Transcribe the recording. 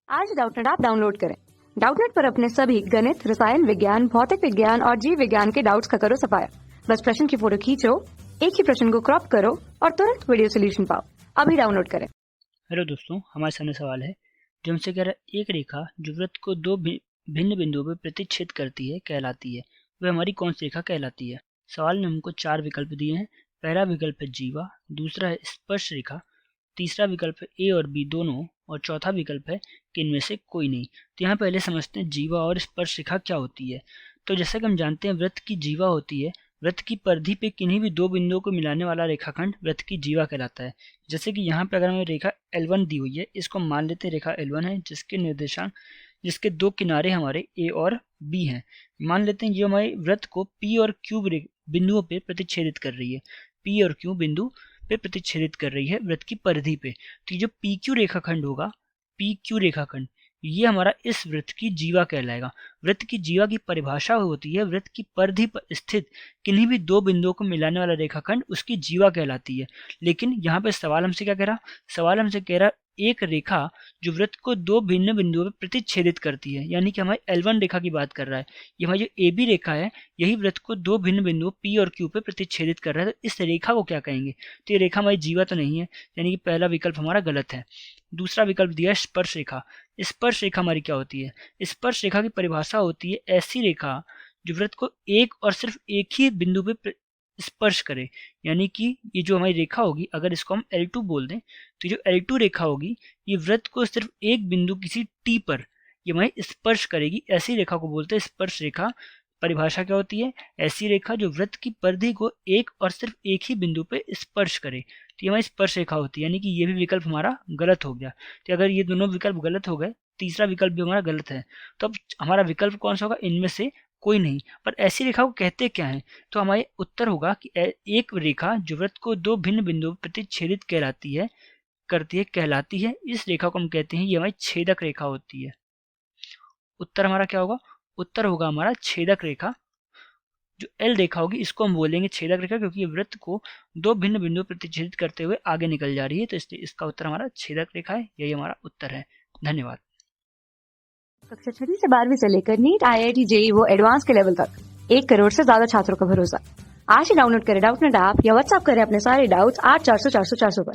आज Doubtnut app download करें। Doubtnut पर अपने सभी गणित, रसायन विज्ञान, भौतिक विज्ञान और जीव विज्ञान के डाउट्स का करो सफाया। बस प्रश्न की फोटो खींचो, एक ही प्रश्न को क्रॉप करो और तुरंत वीडियो सोल्यूशन पाओ। अभी डाउनलोड करें। हेलो दोस्तों, हमारे सामने सवाल है जो हमसे कह रहा है एक रेखा जो वृत्त को दो भिन्न बिंदुओं पर प्रतिच्छेद करती है कहलाती है, वह हमारी कौन सी रेखा कहलाती है। सवाल ने हमको 4 विकल्प दिए हैं। पहला विकल्प है जीवा, दूसरा है स्पर्श रेखा, तीसरा विकल्प है ए और बी दोनों, और चौथा विकल्प है कि इनमें से कोई नहीं। तो यहाँ पहले समझते हैं जीवा और स्पर्श रेखा क्या होती है। तो जैसे कि हम जानते हैं वृत्त की जीवा होती है, वृत्त की परिधि पे किन्हीं भी दो बिंदुओं को मिलाने वाला रेखाखंड वृत्त की जीवा कहलाता है। जैसे कि यहाँ पे अगर हमें रेखा L1 दी हुई है, इसको मान लेते हैं रेखा L1 है, जिसके निर्देशांक जिसके दो किनारे हमारे A और B हैं। मान लेते हैं ये हमारे वृत्त को P और Q बिंदुओं पे प्रतिच्छेदित कर रही है। P और Q बिंदु पे प्रतिच्छेदित कर रही है वृत्त की परिधि पे। तो ये जो PQ रेखाखंड होगा, PQ रेखाखंड, ये हमारा इस वृत्त की जीवा कहलाएगा। वृत्त की जीवा की परिभाषा होती है वृत्त की परिधि पर स्थित किन्हीं भी दो बिंदुओं को मिलाने वाला रेखाखंड उसकी जीवा कहलाती है। लेकिन यहाँ पे सवाल हमसे क्या कह रहा, सवाल हमसे कह रहा एक रेखा जो वृत्त को दो भिन्न बिंदुओं पर प्रतिच्छेदित करती है, यानी कि हमारी L1 रेखा की बात कर रहा है। ये हमारी जो AB रेखा है, यही वृत्त को दो भिन्न बिंदुओं P और Q पे प्रतिच्छेदित कर रहा है। तो इस रेखा को क्या कहेंगे? तो ये रेखा हमारी जीवा तो नहीं है, यानी कि पहला विकल्प हमारा गलत है। दूसरा विकल्प दिया है स्पर्श रेखा। स्पर्श रेखा हमारी क्या होती है? स्पर्श रेखा की परिभाषा होती है ऐसी रेखा जो वृत्त को एक और सिर्फ एक ही बिंदु पे स्पर्श करे। यानी कि ये जो हमारी रेखा होगी, अगर इसको हम L2 बोल दें, तो जो L2 रेखा होगी ये वृत्त को सिर्फ एक बिंदु किसी T पर ये हमारी स्पर्श करेगी। ऐसी रेखा को बोलते हैं स्पर्श रेखा। परिभाषा क्या होती है? ऐसी रेखा जो वृत्त की परिधि को एक और सिर्फ एक ही बिंदु पे स्पर्श करे, तो ये हमारी स्पर्श रेखा होती है। यानी कि ये भी विकल्प हमारा गलत हो गया। तो अगर ये दोनों विकल्प गलत हो गए, तीसरा विकल्प भी हमारा गलत है। तो अब हमारा विकल्प कौन सा होगा? इनमें से कोई नहीं। पर ऐसी रेखा को कहते क्या है? तो हमारे उत्तर होगा कि एक रेखा जो वृत्त को दो भिन्न बिंदुओं पर प्रतिच्छेदित कहलाती है। इस रेखा को हम कहते हैं ये हमारी छेदक रेखा होती है। उत्तर हमारा क्या होगा? उत्तर होगा हमारा छेदक रेखा। जो L रेखा होगी इसको हम बोलेंगे छेदक रेखा, क्योंकि ये वृत्त को दो भिन्न बिंदुओं पर प्रतिच्छेदित करते हुए आगे निकल जा रही है। तो इसलिए इसका उत्तर हमारा छेदक रेखा है। यही हमारा उत्तर है। धन्यवाद। कक्षा 6 से 12वीं से लेकर नीट, IIT, JEE वो एडवांस के लेवल तक 1 करोड़ से ज्यादा छात्रों का भरोसा। आज ही डाउनलोड करें डाउटनेट ऐप या व्हाट्सएप करें अपने सारे डाउट्स 8400 400 400 पर।